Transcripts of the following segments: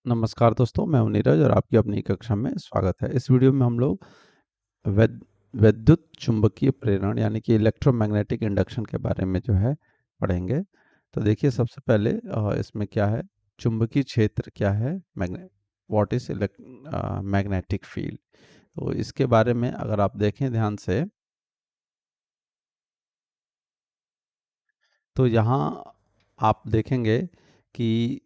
नमस्कार दोस्तों, मैं हूं नीरज और आपकी अपनी कक्षा में स्वागत है। इस वीडियो में हम लोग वैद वैद्युत चुंबकीय प्रेरण यानी कि इलेक्ट्रोमैग्नेटिक इंडक्शन के बारे में जो है पढ़ेंगे। तो देखिए, सबसे पहले इसमें क्या है, चुंबकीय क्षेत्र क्या है, व्हाट इज मैग्नेटिक फील्ड। तो इसके बारे में अगर आप देखें ध्यान से, तो यहाँ आप देखेंगे कि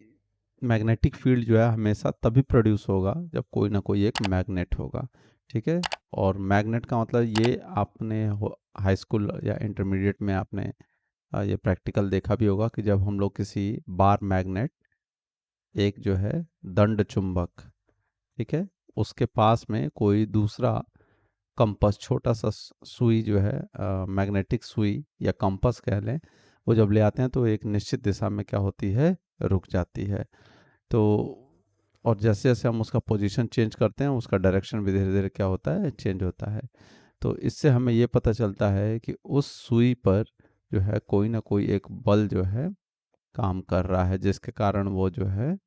मैग्नेटिक फील्ड जो है हमेशा तभी प्रोड्यूस होगा जब कोई ना कोई एक मैग्नेट होगा। ठीक है। और मैग्नेट का मतलब ये आपने हाई स्कूल या इंटरमीडिएट में आपने ये प्रैक्टिकल देखा भी होगा कि जब हम लोग किसी बार मैग्नेट, एक जो है दंड चुंबक, ठीक है, उसके पास में कोई दूसरा कंपास, छोटा सा सुई जो है, मैग्नेटिक सुई या कंपास कह लें, वो जब ले आते हैं तो एक निश्चित दिशा में क्या होती है, रुक जाती है। तो और जैसे जैसे हम उसका पोजीशन चेंज करते हैं उसका डायरेक्शन भी धीरे धीरे क्या होता है, चेंज होता है। तो इससे हमें ये पता चलता है कि उस सुई पर जो है कोई ना कोई एक बल जो है काम कर रहा है, जिसके कारण वो जो है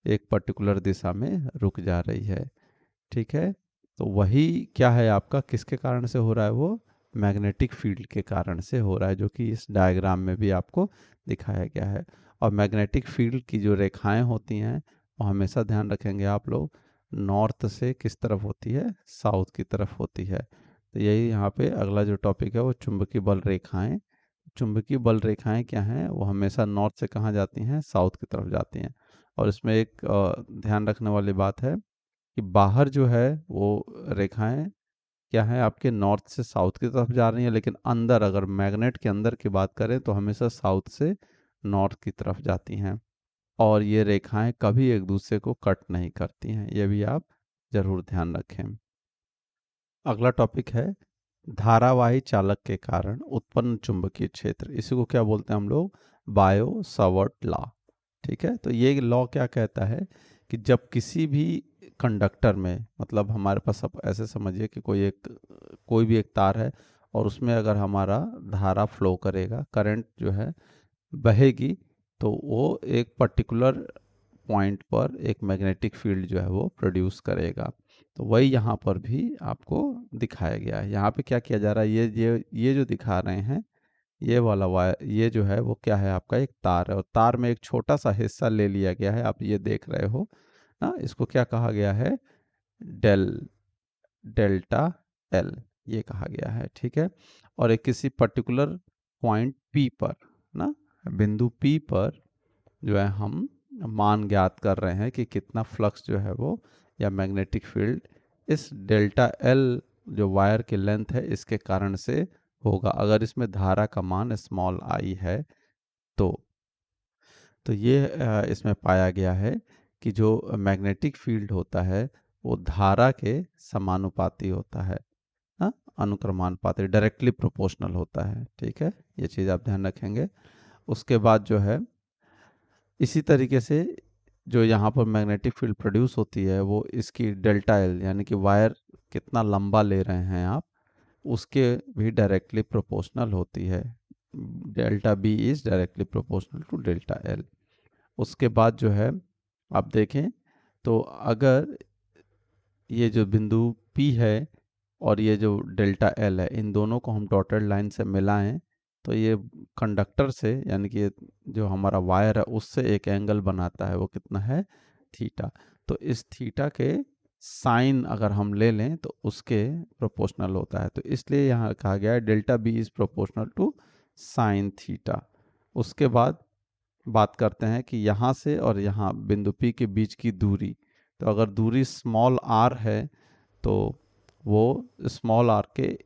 एक पर्टिकुलर दिशा में रुक जा रही है। ठीक है। तो वही क्या है आपका, किसके कारण से हो रहा है, वो मैग्नेटिक फील्ड के कारण से हो रहा है, जो कि इस डायग्राम में भी आपको दिखाया गया है। और मैग्नेटिक फील्ड की जो रेखाएं होती हैं वो हमेशा ध्यान रखेंगे आप लोग, नॉर्थ से किस तरफ होती है, साउथ की तरफ होती है। तो यही यहाँ पे अगला जो टॉपिक है वो चुंबकीय बल रेखाएं। चुंबकीय बल रेखाएं क्या हैं, वो हमेशा नॉर्थ से कहाँ जाती हैं, साउथ की तरफ जाती हैं। और इसमें एक ध्यान रखने वाली बात है कि बाहर जो है वो रेखाएं क्या है आपके, नॉर्थ से साउथ की तरफ जा रही हैं, लेकिन अंदर अगर मैग्नेट के अंदर की बात करें तो हमेशा साउथ से नॉर्थ की तरफ जाती हैं। और ये रेखाएं कभी एक दूसरे को कट नहीं करती हैं, ये भी आप जरूर ध्यान रखें। अगला टॉपिक है धारावाही चालक के कारण उत्पन्न चुंबकीय क्षेत्र। इसी को क्या बोलते हैं हम लोग, बायो सावर्ट लॉ। ठीक है। तो ये लॉ क्या कहता है कि जब किसी भी कंडक्टर में, मतलब हमारे पास, अब ऐसे समझिए कि कोई भी एक तार है और उसमें अगर हमारा धारा फ्लो करेगा, करंट जो है बहेगी, तो वो एक पर्टिकुलर पॉइंट पर एक मैग्नेटिक फील्ड जो है वो प्रोड्यूस करेगा। तो वही यहाँ पर भी आपको दिखाया गया है। यहाँ पे क्या किया जा रहा है, ये जो दिखा रहे हैं, ये वाला वायर, ये जो है वो क्या है आपका, एक तार है, और तार में एक छोटा सा हिस्सा ले लिया गया है, आप ये देख रहे हो ना, इसको क्या कहा गया है, डेल डेल्टा एल, ये कहा गया है। ठीक है। और एक किसी पर्टिकुलर पॉइंट पी पर ना, बिंदु पी पर जो है हम मान ज्ञात कर रहे हैं कि कितना फ्लक्स जो है वो, या मैग्नेटिक फील्ड, इस डेल्टा एल जो वायर की लेंथ है इसके कारण से होगा, अगर इसमें धारा का मान स्मॉल आई है तो। तो ये इसमें पाया गया है कि जो मैग्नेटिक फील्ड होता है वो धारा के समानुपाती होता है, हाँ, अनुक्रमानुपाती, डायरेक्टली प्रोपोर्शनल होता है। ठीक है, ये चीज़ आप ध्यान रखेंगे। उसके बाद जो है, इसी तरीके से जो यहाँ पर मैग्नेटिक फील्ड प्रोड्यूस होती है वो इसकी डेल्टा एल यानी कि वायर कितना लंबा ले रहे हैं आप, उसके भी डायरेक्टली प्रोपोर्शनल होती है। Delta B is directly proportional to delta L. उसके बाद जो है आप देखें, तो अगर ये जो बिंदु P है और ये जो डेल्टा एल है, इन दोनों को हम डॉटेड लाइन से मिलाएं तो ये कंडक्टर से, यानी कि जो हमारा वायर है उससे एक एंगल बनाता है, वो कितना है, थीटा। तो इस थीटा के साइन अगर हम ले लें तो उसके प्रोपोर्शनल होता है, तो इसलिए यहाँ कहा गया है delta B is proportional to sine theta. उसके बाद बात करते हैं कि यहाँ से और यहाँ बिंदु P के बीच की दूरी, तो अगर दूरी स्मॉल r है तो वो स्मॉल r के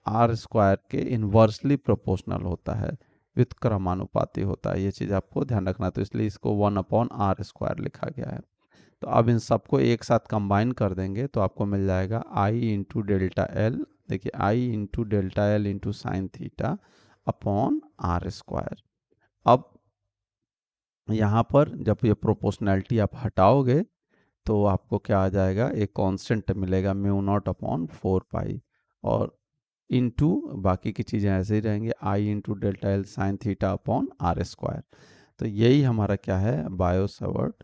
आर स्क्वायर के इन्वर्सली प्रोपोर्शनल होता है, व्युत्क्रमानुपाती होता है। ये चीज़ आपको ध्यान रखना, तो इसलिए इसको 1/r² लिखा गया है। तो अब इन सबको एक साथ कंबाइन कर देंगे तो आपको मिल जाएगा आई इंटू डेल्टा एल, देखिए I into delta L into sine theta upon r²। अब यहाँ पर जब ये प्रोपोर्शनैलिटी आप हटाओगे तो आपको क्या आ जाएगा, एक कांस्टेंट मिलेगा, म्यू नॉट अपॉन 4 पाई, और इनटू बाकी की चीज़ें ऐसे ही रहेंगी, I into delta L sine theta upon r²। तो यही हमारा क्या है, बायो सावर्ट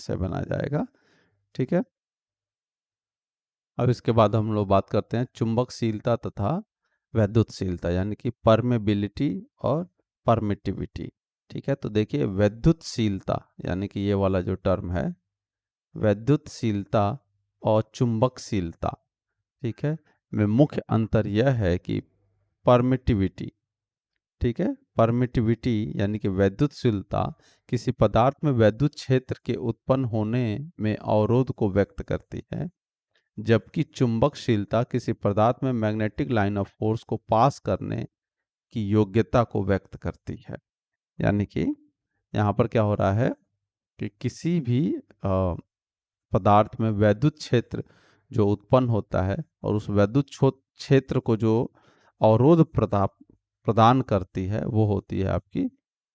से बना जाएगा। ठीक है। अब इसके बाद हम लोग बात करते हैं चुंबकशीलता तथा वैद्युतशीलता, यानी कि परमेबिलिटी और परमिटिविटी। ठीक है, तो देखिए वैद्युतशीलता यानी कि ये वाला जो टर्म है, वैद्युतशीलता और चुंबकशीलता, ठीक है, में मुख्य अंतर यह है कि परमिटिविटी, ठीक है, परमिटिविटी यानी कि वैद्युतशीलता किसी पदार्थ में वैद्युत क्षेत्र के उत्पन्न होने में अवरोध को व्यक्त करती है, जबकि चुंबकशीलता किसी पदार्थ में मैग्नेटिक लाइन ऑफ फोर्स को पास करने की योग्यता को व्यक्त करती है। यानी कि यहाँ पर क्या हो रहा है कि किसी भी पदार्थ में वैद्युत क्षेत्र जो उत्पन्न होता है और उस वैद्युत क्षेत्र को जो अवरोध प्रदान करती है वो होती है आपकी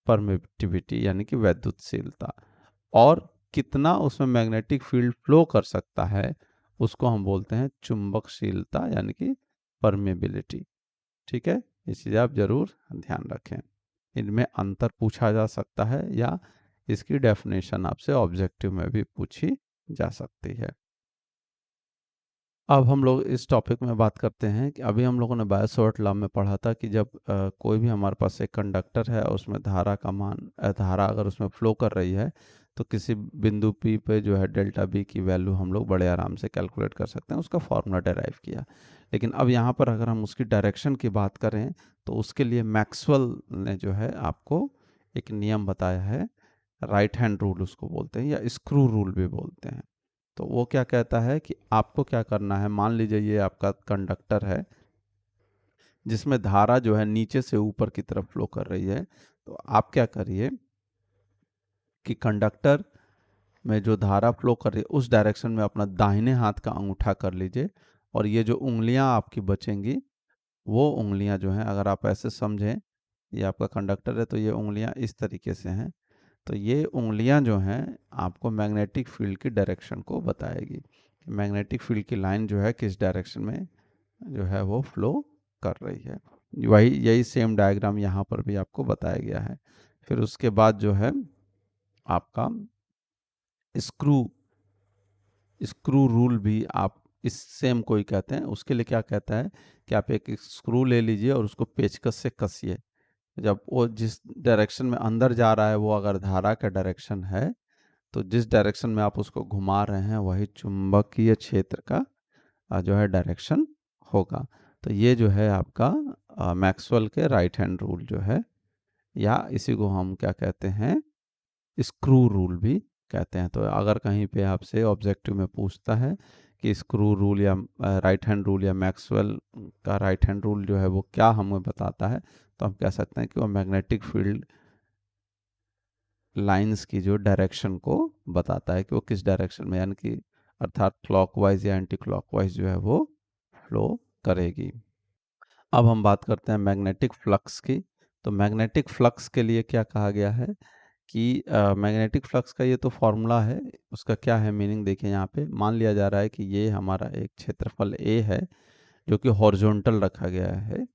परमिटिविटी यानी कि वैद्युतशीलता, और कितना उसमें मैग्नेटिक फील्ड फ्लो कर सकता है उसको हम बोलते हैं चुंबकशीलता यानी कि परमेबिलिटी। ठीक है, ये चीज़ आप जरूर ध्यान रखें। इनमें अंतर पूछा जा सकता है या इसकी डेफिनेशन आपसे ऑब्जेक्टिव में भी पूछी जा सकती है। अब हम लोग इस टॉपिक में बात करते हैं कि अभी हम लोगों ने बायो-सॉवर्त लॉ में पढ़ा था कि जब कोई भी हमारे पास एक कंडक्टर है और उसमें धारा का मान धारा अगर उसमें फ्लो कर रही है तो किसी बिंदु पी पे जो है डेल्टा बी की वैल्यू हम लोग बड़े आराम से कैलकुलेट कर सकते हैं, उसका फॉर्मूला डेराइव किया। लेकिन अब यहाँ पर अगर हम उसकी डायरेक्शन की बात करें तो उसके लिए मैक्सवेल ने जो है आपको एक नियम बताया है, राइट हैंड रूल उसको बोलते हैं या स्क्रू रूल भी बोलते हैं। तो वो क्या कहता है कि आपको क्या करना है, मान लीजिए ये आपका कंडक्टर है जिसमें धारा जो है नीचे से ऊपर की तरफ फ्लो कर रही है, तो आप क्या करिए कि कंडक्टर में जो धारा फ्लो कर रही है उस डायरेक्शन में अपना दाहिने हाथ का अंगूठा कर लीजिए, और ये जो उंगलियां आपकी बचेंगी वो उंगलियां जो हैं, अगर आप ऐसे समझें ये आपका कंडक्टर है तो ये उंगलियां इस तरीके से हैं, तो ये उंगलियां जो हैं आपको मैग्नेटिक फील्ड की डायरेक्शन को बताएगी, मैग्नेटिक फील्ड की लाइन जो है किस डायरेक्शन में जो है वो फ्लो कर रही है। वही यही सेम डायग्राम यहाँ पर भी आपको बताया गया है। फिर उसके बाद जो है आपका स्क्रू स्क्रू रूल भी आप इस सेम को ही कहते हैं। उसके लिए क्या कहता है कि आप एक स्क्रू ले लीजिए और उसको पेचकस से कसिए, जब वो जिस डायरेक्शन में अंदर जा रहा है वो अगर धारा का डायरेक्शन है तो जिस डायरेक्शन में आप उसको घुमा रहे हैं वही चुंबकीय क्षेत्र का जो है डायरेक्शन होगा। तो ये जो है आपका मैक्सवेल के राइट हैंड रूल जो है, या इसी को हम क्या कहते हैं स्क्रू रूल भी कहते हैं। तो अगर कहीं पे आपसे ऑब्जेक्टिव में पूछता है कि स्क्रू रूल या राइट हैंड रूल या मैक्सवेल का राइट हैंड रूल जो है वो क्या हमें बताता है, तो हम कह सकते हैं कि वो मैग्नेटिक फील्ड लाइंस की जो डायरेक्शन को बताता है कि वो किस डायरेक्शन में, यानी कि अर्थात क्लॉकवाइज या एंटी क्लॉकवाइज जो है वो फ्लो करेगी। अब हम बात करते हैं मैग्नेटिक फ्लक्स की। तो मैग्नेटिक फ्लक्स के लिए क्या कहा गया है कि मैग्नेटिक फ्लक्स का ये तो फॉर्मूला है, उसका क्या है मीनिंग देखिए, यहाँ पे मान लिया जा रहा है कि ये हमारा एक क्षेत्रफल ए है जो कि हॉरिजॉन्टल रखा गया है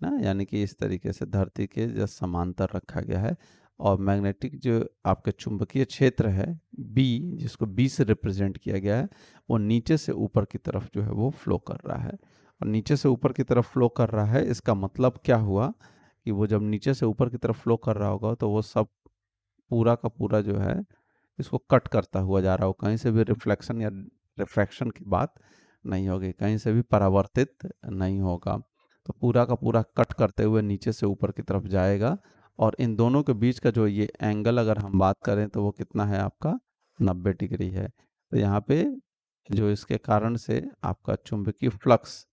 ना, यानी कि इस तरीके से धरती के जस्ट समांतर रखा गया है, और मैग्नेटिक जो आपके चुंबकीय क्षेत्र है बी, जिसको बी से रिप्रेजेंट किया गया है, वो नीचे से ऊपर की तरफ जो है वो फ्लो कर रहा है। और नीचे से ऊपर की तरफ फ्लो कर रहा है, इसका मतलब क्या हुआ कि वो जब नीचे से ऊपर की तरफ फ्लो कर रहा होगा तो वो सब पूरा का पूरा जो है इसको कट करता हुआ जा रहा हो, कहीं से भी रिफ्लेक्शन या रिफ्रैक्शन की बात नहीं होगी, कहीं से भी परावर्तित नहीं होगा। तो पूरा का पूरा कट करते हुए नीचे से ऊपर की तरफ जाएगा, और इन दोनों के बीच का जो ये एंगल अगर हम बात करें तो वो कितना है आपका 90 डिग्री है। तो यहाँ पे जो इसके कारण से आपका चुंबकीय फ्लक्स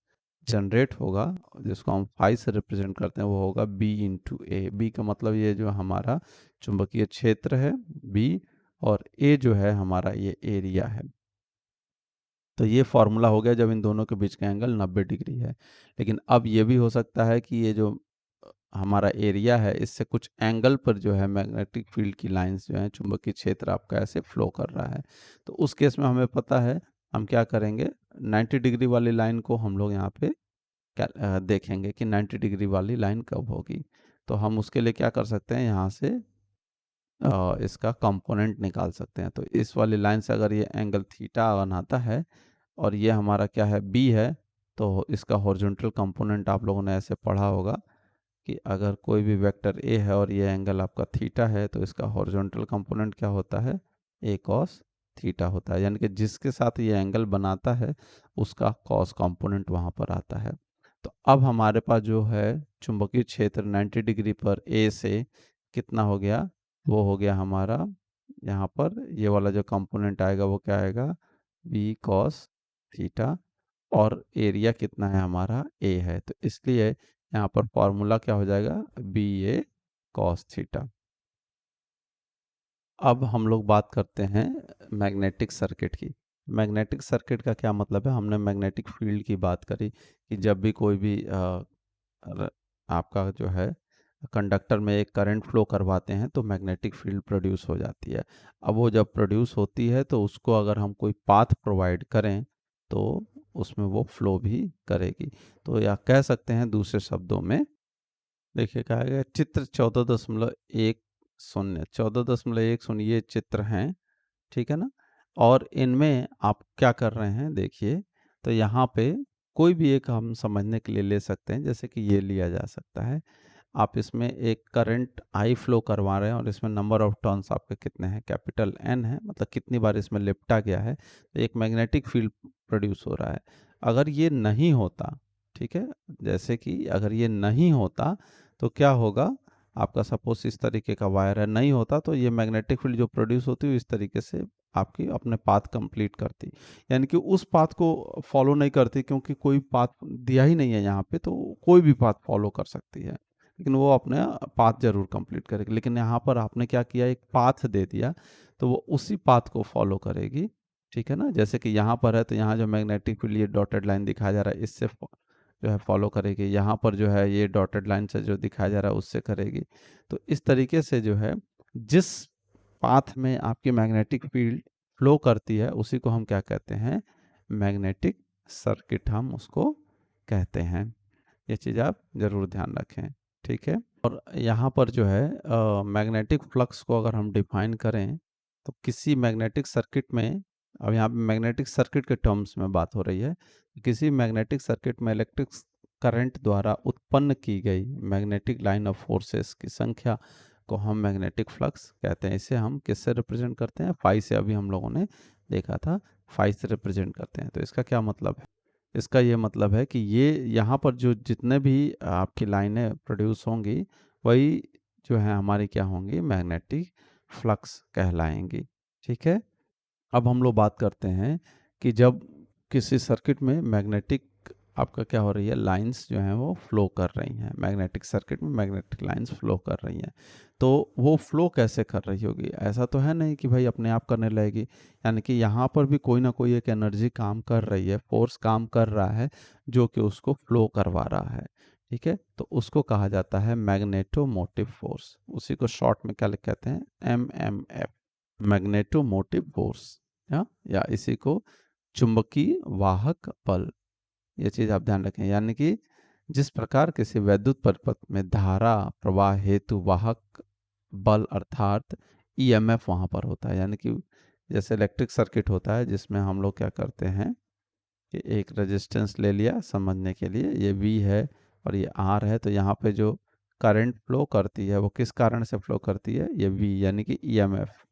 जनरेट होगा, जिसको हम फाई से रिप्रेजेंट करते हैं, वो होगा बी इंटू ए। बी का मतलब ये जो हमारा चुंबकीय क्षेत्र है बी, और ए जो है हमारा ये एरिया है। तो ये फॉर्मूला हो गया जब इन दोनों के बीच का एंगल 90 डिग्री है। लेकिन अब ये भी हो सकता है कि ये जो हमारा एरिया है, इससे कुछ एंगल पर जो है मैग्नेटिक फील्ड की लाइंस जो है, चुंबकीय क्षेत्र आपका ऐसे फ्लो कर रहा है। तो उस केस में हमें पता है हम क्या करेंगे, 90 डिग्री वाली लाइन को हम लोग यहाँ पे देखेंगे कि 90 डिग्री वाली लाइन कब होगी। तो हम उसके लिए क्या कर सकते हैं, यहाँ से इसका कंपोनेंट निकाल सकते हैं। तो इस वाली लाइन से अगर ये एंगल थीटा बनाता है और ये हमारा क्या है बी है, तो इसका हॉरिजॉन्टल कंपोनेंट आप लोगों ने ऐसे पढ़ा होगा कि अगर कोई भी वेक्टर ए है और ये एंगल आपका थीटा है, तो इसका हॉरिजॉन्टल कंपोनेंट क्या होता है, ए कॉस थीटा होता है। यानी कि जिसके साथ ये एंगल बनाता है उसका कॉस कंपोनेंट वहाँ पर आता है। तो अब हमारे पास जो है चुंबकीय क्षेत्र 90 डिग्री पर ए से कितना हो गया, वो हो गया हमारा, यहाँ पर ये वाला जो कंपोनेंट आएगा वो क्या आएगा, बी कॉस थीटा, और एरिया कितना है हमारा ए है। तो इसलिए यहाँ पर फॉर्मूला क्या हो जाएगा, बी ए कॉस थीटा। अब हम लोग बात करते हैं मैग्नेटिक सर्किट की। मैग्नेटिक सर्किट का क्या मतलब है, हमने मैग्नेटिक फील्ड की बात करी कि जब भी कोई भी आपका जो है कंडक्टर में एक करंट फ्लो करवाते हैं तो मैग्नेटिक फील्ड प्रोड्यूस हो जाती है। अब वो जब प्रोड्यूस होती है तो उसको अगर हम कोई पाथ प्रोवाइड करें तो उसमें वो फ्लो भी करेगी। तो या कह सकते हैं दूसरे शब्दों में, देखिए कहा गया चित्र 14.10 ये चित्र हैं, ठीक है ना। और इनमें आप क्या कर रहे हैं देखिए, तो यहाँ पे कोई भी एक हम समझने के लिए ले सकते हैं, जैसे कि ये लिया जा सकता है, आप इसमें एक करंट आई फ्लो करवा रहे हैं और इसमें नंबर ऑफ टर्न्स आपके कितने हैं, कैपिटल एन है, मतलब कितनी बार इसमें लिपटा गया है, तो एक मैग्नेटिक फील्ड प्रोड्यूस हो रहा है। अगर ये नहीं होता, ठीक है, जैसे कि अगर ये नहीं होता तो क्या होगा, आपका सपोज इस तरीके का वायर है, नहीं होता तो ये मैग्नेटिक फील्ड जो प्रोड्यूस होती है इस तरीके से आपकी अपने पाथ कंप्लीट करती, यानी कि उस पाथ को फॉलो नहीं करती, क्योंकि कोई पाथ दिया ही नहीं है यहाँ पे, तो कोई भी पाथ फॉलो कर सकती है, लेकिन वो अपने पाथ जरूर कंप्लीट करेगी। लेकिन यहाँ पर आपने क्या किया, एक पाथ दे दिया, तो वो उसी पाथ को फॉलो करेगी, ठीक है ना। जैसे कि यहाँ पर है तो यहाँ जो मैग्नेटिक फील्ड ये डॉटेड लाइन दिखाया जा रहा है इससे जो है फॉलो करेगी, यहाँ पर जो है ये डॉटेड लाइन से जो दिखाया जा रहा है उससे करेगी। तो इस तरीके से जो है जिस पाथ में आपकी मैग्नेटिक फील्ड फ्लो करती है उसी को हम क्या कहते हैं, मैग्नेटिक सर्किट हम उसको कहते हैं। ये चीज़ आप ज़रूर ध्यान रखें, ठीक है। और यहाँ पर जो है मैग्नेटिक फ्लक्स को अगर हम डिफाइन करें तो किसी मैग्नेटिक सर्किट में, अब यहाँ पे मैग्नेटिक सर्किट के टर्म्स में बात हो रही है, किसी मैग्नेटिक सर्किट में इलेक्ट्रिक करंट द्वारा उत्पन्न की गई मैग्नेटिक लाइन ऑफ फोर्सेस की संख्या को हम मैग्नेटिक फ्लक्स कहते हैं। इसे हम किससे रिप्रेजेंट करते हैं, फाई से, अभी हम लोगों ने देखा था, फाई से रिप्रेजेंट करते हैं। तो इसका क्या मतलब है, इसका ये मतलब है कि ये यहाँ पर जो जितने भी आपकी लाइनें प्रोड्यूस होंगी वही जो है हमारी क्या होंगी, मैग्नेटिक फ्लक्स कहलाएंगी, ठीक है। अब हम लोग बात करते हैं कि जब किसी सर्किट में मैग्नेटिक आपका क्या हो रही है, लाइंस जो हैं वो फ्लो कर रही हैं, मैग्नेटिक सर्किट में मैग्नेटिक लाइंस फ्लो कर रही हैं, तो वो फ्लो कैसे कर रही होगी, ऐसा तो है नहीं कि भाई अपने आप करने लगेगी, यानी कि यहाँ पर भी कोई ना कोई एक एनर्जी काम कर रही है, फोर्स काम कर रहा है जो कि उसको फ्लो करवा रहा है, ठीक है। तो उसको कहा जाता है मैग्नेटोमोटिव फोर्स, उसी को शॉर्ट में क्या कहते हैं, MMF, मैग्नेटोमोटिव फोर्स, या इसी को चुंबकीय वाहक बल। ये चीज़ आप ध्यान रखें, यानी कि जिस प्रकार किसी वैद्युत परिपथ में धारा प्रवाह हेतु वाहक बल अर्थात ईएमएफ वहाँ पर होता है, यानी कि जैसे इलेक्ट्रिक सर्किट होता है जिसमें हम लोग क्या करते हैं कि एक रेजिस्टेंस ले लिया समझने के लिए, ये V है और ये R है, तो यहाँ पे जो करंट फ्लो करती है वो किस कारण से फ्लो करती है, ये V यानी कि ईएमएफ,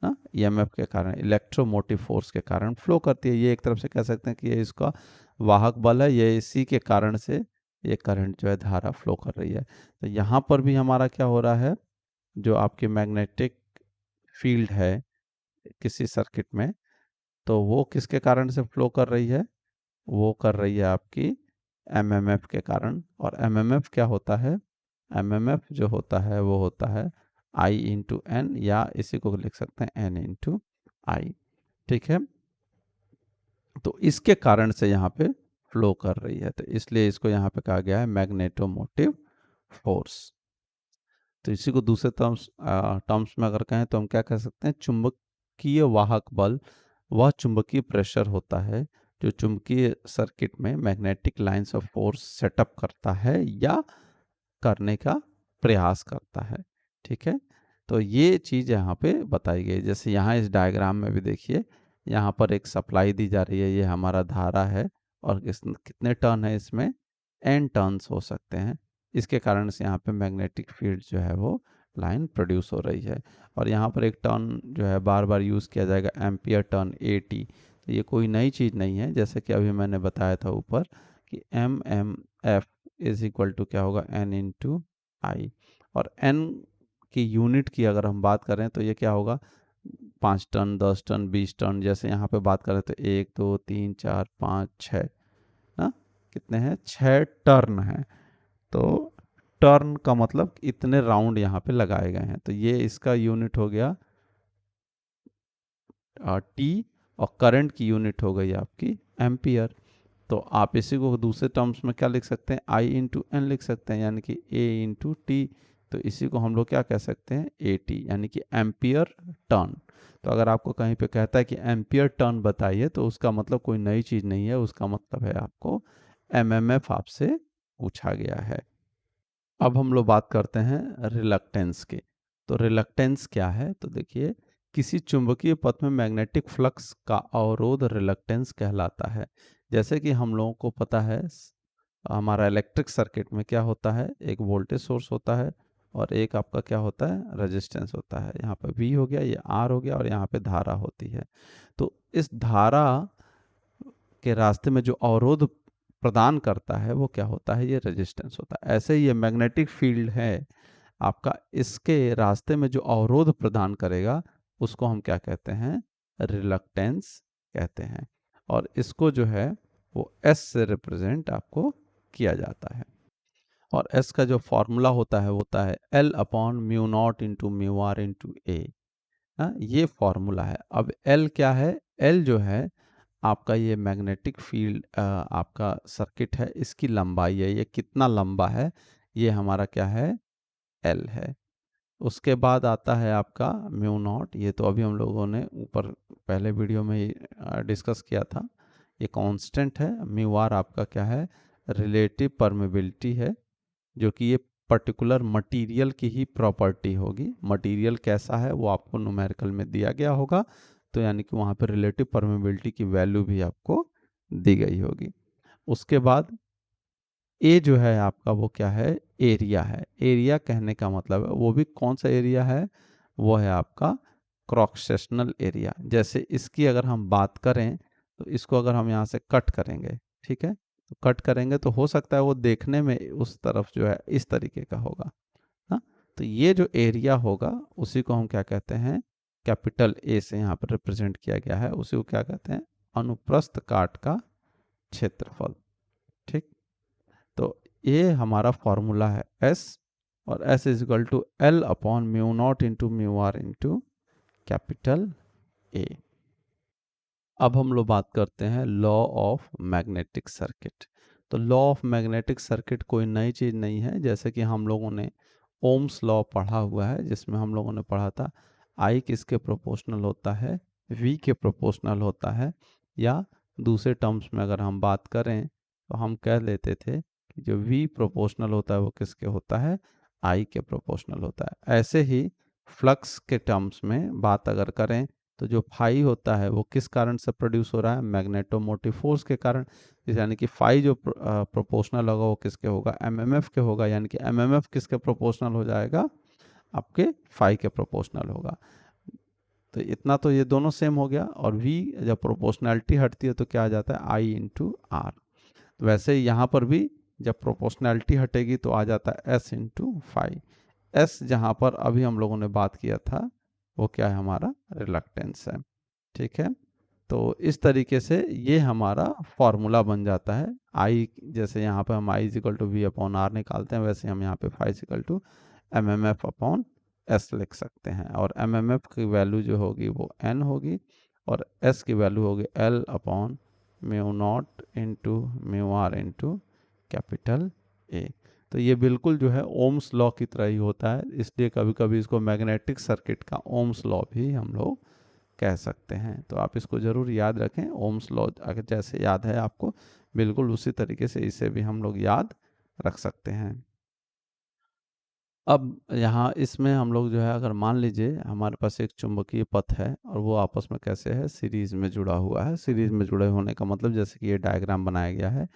ना, ईएमएफ के कारण, इलेक्ट्रोमोटिव फोर्स के कारण फ्लो करती है। ये एक तरफ से कह सकते हैं कि ये इसका वाहक बल है, ये इसी के कारण से ये करंट जो है धारा फ्लो कर रही है। तो यहाँ पर भी हमारा क्या हो रहा है, जो आपकी मैग्नेटिक फील्ड है किसी सर्किट में, तो वो किसके कारण से फ्लो कर रही है, वो कर रही है आपकी एमएमएफ के कारण। और एमएमएफ क्या होता है, एमएमएफ जो होता है वो होता है आई इंटू एन, या इसी को लिख सकते हैं एन इंटू आई। ठीक है, तो इसके कारण से यहाँ पे फ्लो कर रही है, तो इसलिए इसको यहाँ पे कहा गया है मैग्नेटोमोटिव फोर्स। तो इसी को दूसरे टर्म्स में अगर कहें तो हम क्या कह सकते हैं, चुंबकीय वाहक बल वह चुंबकीय प्रेशर होता है जो चुंबकीय सर्किट में magnetic lines of force setup करता है या करने का प्रयास करता है। ठीक है, तो ये चीज़ यहाँ पे बताई गई। जैसे यहाँ इस डायग्राम में भी देखिए, यहाँ पर एक सप्लाई दी जा रही है, ये हमारा धारा है, और कितने टर्न है इसमें, n टर्न्स हो सकते हैं। इसके कारण से यहाँ पे मैग्नेटिक फील्ड जो है वो लाइन प्रोड्यूस हो रही है। और यहाँ पर एक टर्न जो है बार बार यूज़ किया जाएगा, एम्पियर टर्न AT। तो ये कोई नई चीज़ नहीं है, जैसे कि अभी मैंने बताया था ऊपर कि MMF इज इक्वल टू क्या होगा, N इंटू आई। और N की यूनिट की अगर हम बात करें तो ये क्या होगा, 5 टन, 10 टन, 20 टन। जैसे यहाँ पे बात करें तो 1 2 3 4 5 6, ना कितने हैं, 6 टर्न हैं। तो टर्न का मतलब इतने राउंड यहाँ पे लगाए गए हैं, तो ये इसका यूनिट हो गया T, और करंट की यूनिट हो गई आपकी एम्पियर। तो आप इसी को दूसरे टर्म्स में क्या लिख सकते हैं, I इंटू एन लिख सकते हैं, यानी कि A इंटू टी। तो इसी को हम लोग क्या कह सकते हैं, AT, यानी कि एम्पियर टर्न। तो अगर आपको कहीं पे कहता है कि एम्पियर टर्न बताइए, तो उसका मतलब कोई नई चीज़ नहीं है, उसका मतलब है आपको MMF आपसे पूछा गया है। अब हम लोग बात करते हैं रिलक्टेंस की। तो रिलक्टेंस क्या है, तो देखिए, किसी चुंबकीय पथ में मैग्नेटिक फ्लक्स का अवरोध रिलक्टेंस कहलाता है। जैसे कि हम लोगों को पता है, हमारा इलेक्ट्रिक सर्किट में क्या होता है, एक वोल्टेज सोर्स होता है और एक आपका क्या होता है, रेजिस्टेंस होता है। यहाँ पर V हो गया, ये R हो गया, और यहाँ पे धारा होती है। तो इस धारा के रास्ते में जो अवरोध प्रदान करता है वो क्या होता है, ये रेजिस्टेंस होता है। ऐसे ही ये मैग्नेटिक फील्ड है आपका, इसके रास्ते में जो अवरोध प्रदान करेगा उसको हम क्या कहते हैं, रिलक्टेंस कहते हैं। और इसको जो है वो S से रिप्रेजेंट आपको किया जाता है। और S का जो फॉर्मूला होता है वो होता है L upon mu naught into mu R into A. ये फॉर्मूला है। अब L क्या है, L जो है आपका ये मैग्नेटिक फील्ड आपका सर्किट है, इसकी लंबाई है, ये कितना लंबा है, ये हमारा क्या है, L है। उसके बाद आता है आपका म्यू नॉट, ये तो अभी हम लोगों ने ऊपर पहले वीडियो में डिस्कस किया था, ये कांस्टेंट है। म्यू आर आपका क्या है, रिलेटिव परमेबिलिटी है, जो कि ये पर्टिकुलर मटेरियल की ही प्रॉपर्टी होगी। मटेरियल कैसा है वो आपको न्यूमेरिकल में दिया गया होगा, तो यानी कि वहाँ पर रिलेटिव परमेबिलिटी की वैल्यू भी आपको दी गई होगी। उसके बाद ए जो है आपका वो क्या है, एरिया है। एरिया कहने का मतलब है वो भी कौन सा एरिया है, वो है आपका क्रॉस सेक्शनल एरिया। जैसे इसकी अगर हम बात करें तो इसको अगर हम यहाँ से कट करेंगे, ठीक है, तो कट करेंगे तो हो सकता है वो देखने में उस तरफ जो है इस तरीके का होगा ना। तो ये जो एरिया होगा उसी को हम क्या कहते हैं, कैपिटल ए से यहाँ पर रिप्रेजेंट किया गया है, उसी को क्या कहते हैं, अनुप्रस्थ काट का क्षेत्रफल। ठीक, तो ये हमारा फॉर्मूला है S, और S is equal to L upon mu naught into mu R into capital A। अब हम लोग बात करते हैं लॉ ऑफ मैग्नेटिक सर्किट। तो लॉ ऑफ मैग्नेटिक सर्किट कोई नई चीज़ नहीं है, जैसे कि हम लोगों ने ओम्स लॉ पढ़ा हुआ है, जिसमें हम लोगों ने पढ़ा था I किसके प्रोपोर्शनल होता है, V के प्रोपोर्शनल होता है, या दूसरे टर्म्स में अगर हम बात करें तो हम कह लेते थे कि जो V प्रोपोर्शनल होता है वो किसके होता है, I के प्रोपोर्शनल होता है। ऐसे ही फ्लक्स के टर्म्स में बात अगर करें तो जो फाई होता है वो किस कारण से प्रोड्यूस हो रहा है, मैग्नेटोमोटिव फोर्स के कारण। यानी कि फाई जो प्रोपोर्शनल होगा वो किसके होगा, एमएमएफ के होगा, यानी कि एमएमएफ किसके प्रोपोर्शनल हो जाएगा, आपके फाई के प्रोपोर्शनल होगा। तो इतना तो ये दोनों सेम हो गया। और वी जब प्रोपोर्शनैलिटी हटती है तो क्या आ जाता है, आई इंटू आर। तो वैसे ही यहाँ पर भी जब प्रोपोर्शनैलिटी हटेगी तो आ जाता है S इंटू फाई। S जहाँ पर अभी हम लोगों ने बात किया था वो क्या है, हमारा रिलक्टेंस है। ठीक है, तो इस तरीके से ये हमारा फॉर्मूला बन जाता है। I जैसे यहाँ पे हम I is equal to V upon R निकालते हैं, वैसे हम यहाँ पे phi is equal to M M F upon S लिख सकते हैं। और एम एम एफ की वैल्यू जो होगी वो n होगी और s की वैल्यू होगी l upon mu naught into mu R into capital A. तो ये बिल्कुल जो है ओम्स लॉ की तरह ही होता है, इसलिए कभी कभी इसको मैग्नेटिक सर्किट का ओम्स लॉ भी हम लोग कह सकते हैं। तो आप इसको ज़रूर याद रखें, ओम्स लॉ अगर जैसे याद है आपको, बिल्कुल उसी तरीके से इसे भी हम लोग याद रख सकते हैं। अब यहाँ इसमें हम लोग जो है, अगर मान लीजिए हमारे पास एक चुंबकीय पथ है और वो आपस में कैसे है, सीरीज में जुड़ा हुआ है। सीरीज में जुड़े होने का मतलब जैसे कि ये डायग्राम बनाया गया है,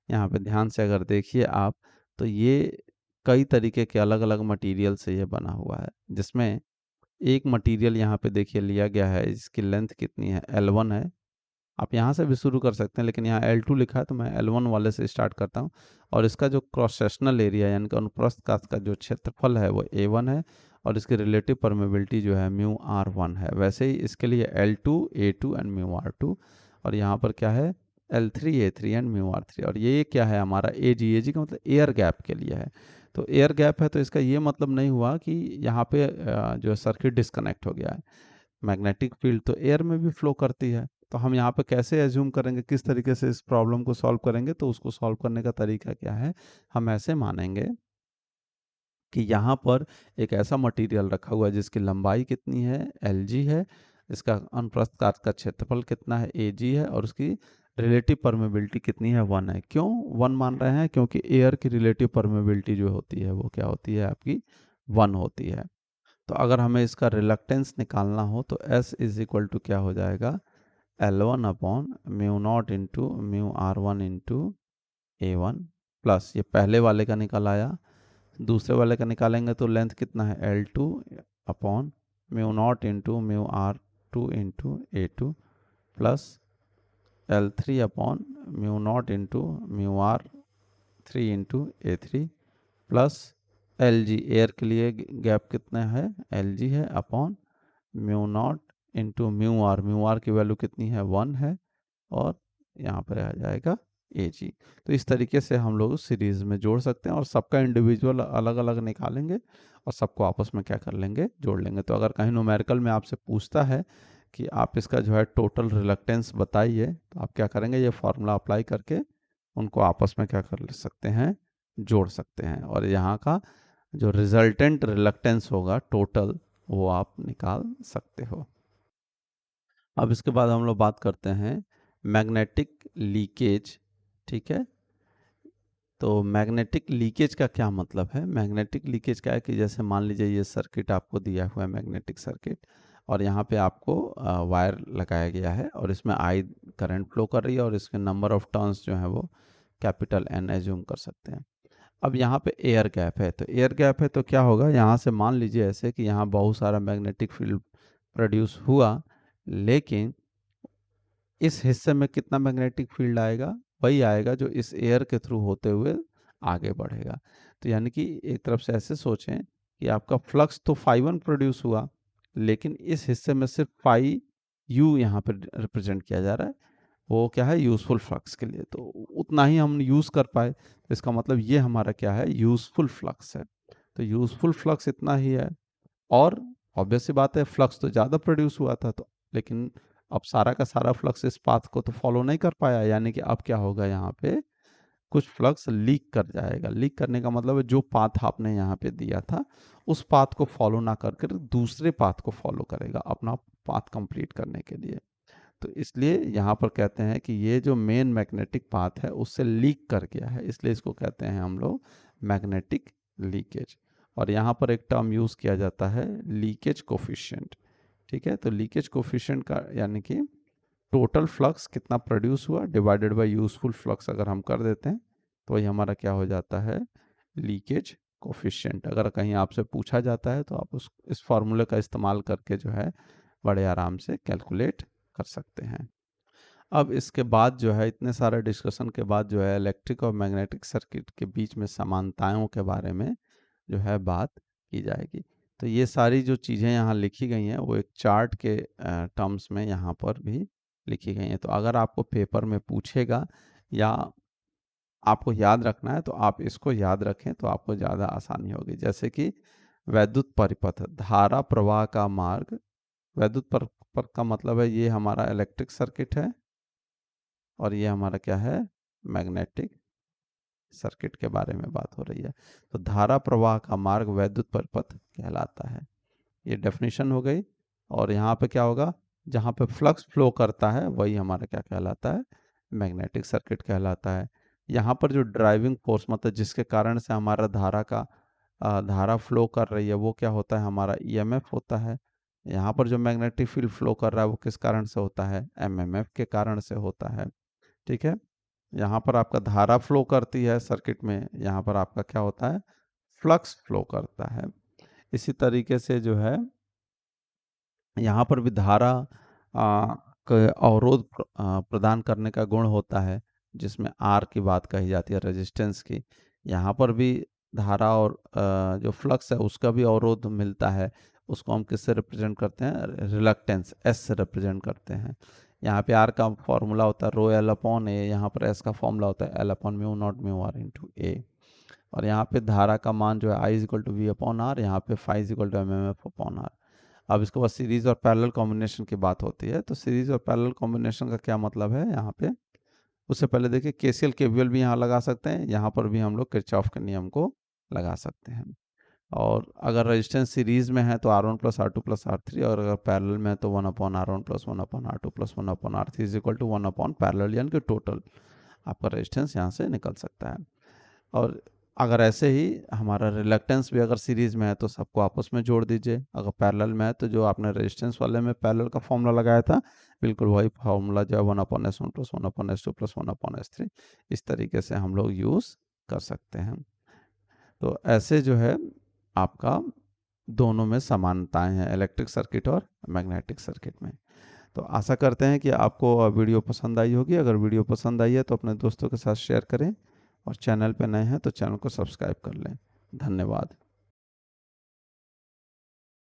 यहाँ पे ध्यान से अगर देखिए आप, तो ये कई तरीके के अलग अलग मटेरियल से ये बना हुआ है, जिसमें एक मटेरियल यहाँ पे देखिए लिया गया है, इसकी लेंथ कितनी है, L1 है। आप यहाँ से भी शुरू कर सकते हैं, लेकिन यहाँ L2 लिखा है तो मैं L1 वाले से स्टार्ट करता हूँ। और इसका जो क्रॉस सेक्शनल एरिया यानी कि अनुप्रस्थ काट का जो क्षेत्रफल है वो A1 है और इसकी रिलेटिव परमेबिलिटी जो है म्यू R1 है। वैसे ही इसके लिए L2 A2 and mu R2, और यहाँ पर क्या है L3 A3 and mu R3। और ये क्या है हमारा AG का मतलब एयर गैप के लिए है। तो एयर गैप है तो इसका ये मतलब नहीं हुआ कि यहाँ पे जो सर्किट डिस्कनेक्ट हो गया है। मैग्नेटिक फील्ड तो एयर में भी फ्लो करती है, तो हम यहाँ पे कैसे एज्यूम करेंगे, किस तरीके से इस प्रॉब्लम को सॉल्व करेंगे, तो उसको सॉल्व करने का तरीका क्या है, हम ऐसे मानेंगे कि यहाँ पर एक ऐसा मटेरियल रखा हुआ है जिसकी लंबाई कितनी है, Lg है, इसका अनुप्रस्थ काट का क्षेत्रफल कितना है, Ag है, और उसकी रिलेटिव परमेबिलिटी कितनी है, 1 है। क्यों 1 मान रहे हैं, क्योंकि एयर की रिलेटिव परमेबिलिटी जो होती है वो क्या होती है आपकी 1 होती है। तो अगर हमें इसका रिलक्टेंस निकालना हो तो S इज इक्वल टू क्या हो जाएगा, L1 upon mu naught into mu R1 into A1 plus ये पहले वाले का निकल आया, दूसरे वाले का निकालेंगे तो लेंथ कितना है L2 upon mu naught into mu R2 into A2 plus L3 upon mu naught into mu R3 into A3 plus Lg, air के लिए गैप कितना है Lg है, upon mu naught into mu R की value कितनी है 1 है, और यहाँ पर आ जाएगा Ag। तो इस तरीके से हम लोग सीरीज में जोड़ सकते हैं और सबका इंडिविजुअल अलग अलग निकालेंगे और सबको आपस में क्या कर लेंगे, जोड़ लेंगे। तो अगर कहीं न्यूमेरिकल में आपसे पूछता है कि आप इसका जो है टोटल रिलक्टेंस बताइए, तो आप क्या करेंगे, ये फॉर्मूला अप्लाई करके उनको आपस में क्या कर सकते हैं, जोड़ सकते हैं, और यहाँ का जो रिजल्टेंट रिलक्टेंस होगा टोटल वो आप निकाल सकते हो। अब इसके बाद हम लोग बात करते हैं मैग्नेटिक लीकेज। ठीक है, तो मैग्नेटिक लीकेज का क्या मतलब है। मैग्नेटिक लीकेज क्या है कि जैसे मान लीजिए ये सर्किट आपको दिया हुआ है, मैग्नेटिक सर्किट, और यहाँ पे आपको वायर लगाया गया है और इसमें आई करंट फ्लो कर रही है और इसके नंबर ऑफ टर्न्स जो है वो कैपिटल N एज्यूम कर सकते हैं। अब यहाँ पे एयर गैप है, तो एयर गैप है तो क्या होगा, यहाँ से मान लीजिए ऐसे कि यहाँ बहुत सारा मैग्नेटिक फील्ड प्रोड्यूस हुआ, लेकिन इस हिस्से में कितना मैग्नेटिक फील्ड आएगा, वही आएगा जो इस एयर के थ्रू होते हुए आगे बढ़ेगा। तो यानी कि एक तरफ से ऐसे सोचें कि आपका फ्लक्स तो φ1 प्रोड्यूस हुआ, लेकिन इस हिस्से में सिर्फ φu यहाँ पर रिप्रेजेंट किया जा रहा है, वो क्या है, यूजफुल फ्लक्स के लिए, तो उतना ही हम यूज़ कर पाए, तो इसका मतलब ये हमारा क्या है, यूजफुल फ्लक्स है। तो यूजफुल फ्लक्स इतना ही है, और ऑब्वियस सी बात है फ्लक्स तो ज़्यादा प्रोड्यूस हुआ था, तो लेकिन अब सारा का सारा फ्लक्स इस पाथ को तो फॉलो नहीं कर पाया, यानी कि अब क्या होगा, यहाँ पे कुछ फ्लक्स लीक कर जाएगा। लीक करने का मतलब है जो पाथ आपने यहाँ पे दिया था उस पाथ को फॉलो ना करके दूसरे पाथ को फॉलो करेगा अपना पाथ कंप्लीट करने के लिए। तो इसलिए यहाँ पर कहते हैं कि ये जो मेन मैग्नेटिक पाथ है उससे लीक कर गया है, इसलिए इसको कहते हैं हम लोग मैग्नेटिक लीकेज। और यहाँ पर एक टर्म यूज़ किया जाता है लीकेज कोफिशिएंट। ठीक है, तो लीकेज कोफिशिएंट का यानी कि टोटल फ्लक्स कितना प्रोड्यूस हुआ डिवाइडेड बाय यूजफुल फ्लक्स अगर हम कर देते हैं तो वही हमारा क्या हो जाता है, लीकेज कोफिशिएंट। अगर कहीं आपसे पूछा जाता है तो आप इस फॉर्मूले का इस्तेमाल करके जो है बड़े आराम से कैलकुलेट कर सकते हैं। अब इसके बाद जो है, इतने सारे डिस्कशन के बाद जो है, इलेक्ट्रिक और मैग्नेटिक सर्किट के बीच में समानताओं के बारे में जो है बात की जाएगी। तो ये सारी जो चीज़ें यहाँ लिखी गई हैं वो एक चार्ट के टर्म्स में यहाँ पर भी लिखी गई हैं। तो अगर आपको पेपर में पूछेगा या आपको याद रखना है तो आप इसको याद रखें तो आपको ज़्यादा आसानी होगी। जैसे कि वैद्युत परिपथ, धारा प्रवाह का मार्ग। वैद्युत परिपथ का मतलब है ये हमारा इलेक्ट्रिक सर्किट है और ये हमारा क्या है, मैग्नेटिक सर्किट के बारे में बात हो रही है। तो धारा प्रवाह का मार्ग वैद्युत परिपथ कहलाता है। ये डेफिनेशन हो गई। और यहाँ पे क्या होगा, जहाँ पे फ्लक्स फ्लो करता है वही हमारा क्या कहलाता है, मैग्नेटिक सर्किट कहलाता है। यहाँ पर जो ड्राइविंग फोर्स, मतलब जिसके कारण से हमारा धारा फ्लो कर रही है, वो क्या होता है, हमारा ईएमएफ होता है। यहाँ पर जो मैग्नेटिक फील्ड फ्लो कर रहा है वो किस कारण से होता है, एमएमएफ के कारण से होता है। ठीक है। यहाँ पर आपका धारा फ्लो करती है सर्किट में, यहाँ पर आपका क्या होता है, फ्लक्स फ्लो करता है। इसी तरीके से जो है यहाँ पर भी धारा अवरोध प्रदान करने का गुण होता है, जिसमें आर की बात कही जाती है, रेजिस्टेंस की। यहाँ पर भी धारा और जो फ्लक्स है उसका भी अवरोध मिलता है। उसको हम किससे रिप्रेजेंट करते हैं, रिलक्टेंस, एस से रिप्रेजेंट करते हैं। यहाँ पे आर का फॉर्मूला होता है रो एल अपॉन ए, यहाँ पर एस का फॉर्मूला होता है L upon mu naught mu R into A. और यहाँ पे धारा का मान जो है I is equal to V upon R, यहाँ पे phi is equal to M M F upon R. अब इसके बाद सीरीज और पैरेलल कॉम्बिनेशन की बात होती है। तो सीरीज और पैरेलल कॉम्बिनेशन का क्या मतलब है यहाँ पे, उससे पहले देखिए केसीएल केवीएल भी यहाँ लगा सकते हैं, यहाँ पर भी हम लोग किरचॉफ के नियम को लगा सकते हैं। और अगर रेजिस्टेंस सीरीज में है तो R one plus R two plus R three, और अगर पैरेलल में है तो one upon R one plus one upon R two plus one upon R three is equal to one upon parallel, यानी कि टोटल आपका रेजिस्टेंस यहाँ से निकल सकता है। और अगर ऐसे ही हमारा रिलक्टेंस भी अगर सीरीज में है तो सबको आपस में जोड़ दीजिए। अगर पैरेलल में है तो जो आपने रेजिस्टेंस वाले में पैरेलल का फॉर्मूला लगाया था, बिल्कुल वही फॉर्मूला जो है one upon S one plus one upon S to plus one upon S three, इस तरीके से हम लोग यूज़ कर सकते हैं। तो ऐसे जो है आपका दोनों में समानताएं हैं, इलेक्ट्रिक सर्किट और मैग्नेटिक सर्किट में। तो आशा करते हैं कि आपको वीडियो पसंद आई होगी। अगर वीडियो पसंद आई है तो अपने दोस्तों के साथ शेयर करें, और चैनल पर नए हैं तो चैनल को सब्सक्राइब कर लें। धन्यवाद।